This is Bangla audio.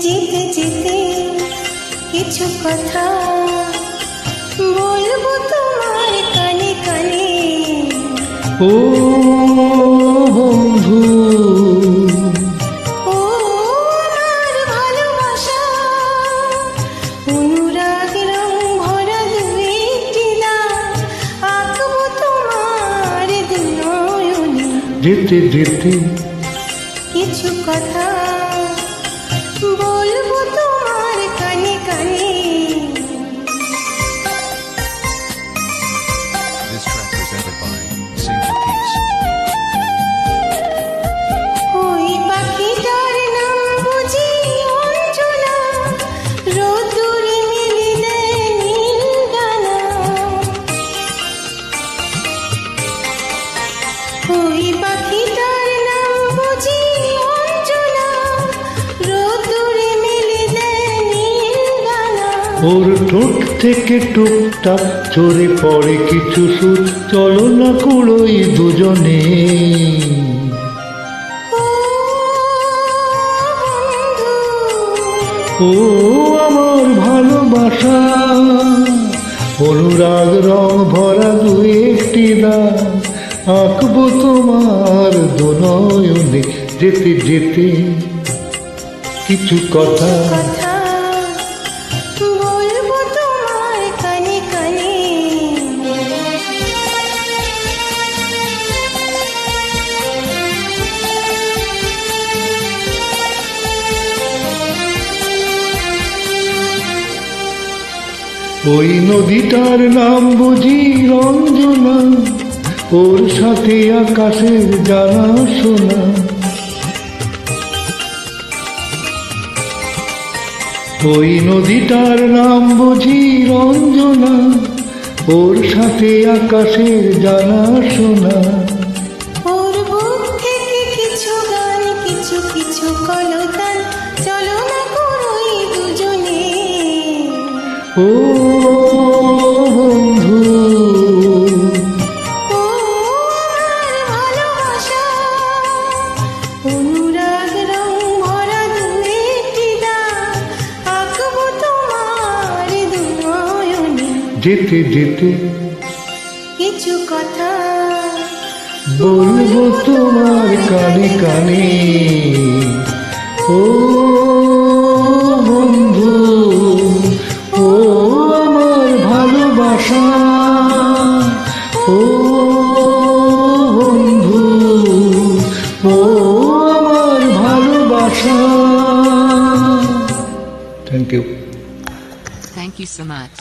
যেতে যেতে কিছু কথা বলবো তোমার কানে কানে। ও বন্ধু, ও আমার ভালোবাসা, অনুরাগ রং ভরা দুইটি দাগ আঁকবো তোমার দুনয়নে। যেতে যেতে কিছু কথা বলবো তোমার কানে কানে। This track presented by Sing for Peace. ওই পাখিটার নাম বুঝি অঞ্জনা, রোদ্দুরে মেলে দেয় নীল ডানা। ওই পাখিটার নাম বুঝি অঞ্জনা, রোদ্দুরে মেলে দেয় নীল ডানা। ওর ঠোঁট থেকে টুকটাক ঝরে পড়ে কিছু সুর, চলো না কুড়োই দুজনে। ও বন্ধু, ও আমার ভালোবাসা, অনুরাগ রং ভরা দু একটি দাগ আঁকবো তোমার দুনয়নে। যেতে যেতে কিছু কথা কথা বলবো তোমার কানে কানে। ওই নদীটার নাম বুঝি রঞ্জনা, ওর সাথে আকাশের জানা শোনা। ওই নদীটার নাম বুঝি রঞ্জনা, ওর সাথে আকাশের জানা শোনা। ওর বুক থেকে কিছু গান, কিছু কিছু কলতান, চলো না করোই দুজনে। ও বন্ধু, ও আমার ভালোবাসা, অনুরাগ রং ভরা দুইটি দাগ আঁকবো তোমার দুনয়নে। যেতে যেতে কিছু কথা বলবো তোমার কানে কানে। ও বন্ধু, ও আমার ভালোবাসা, ও বন্ধু, ও আমার ভালোবাসা। Thank you. Thank you so much.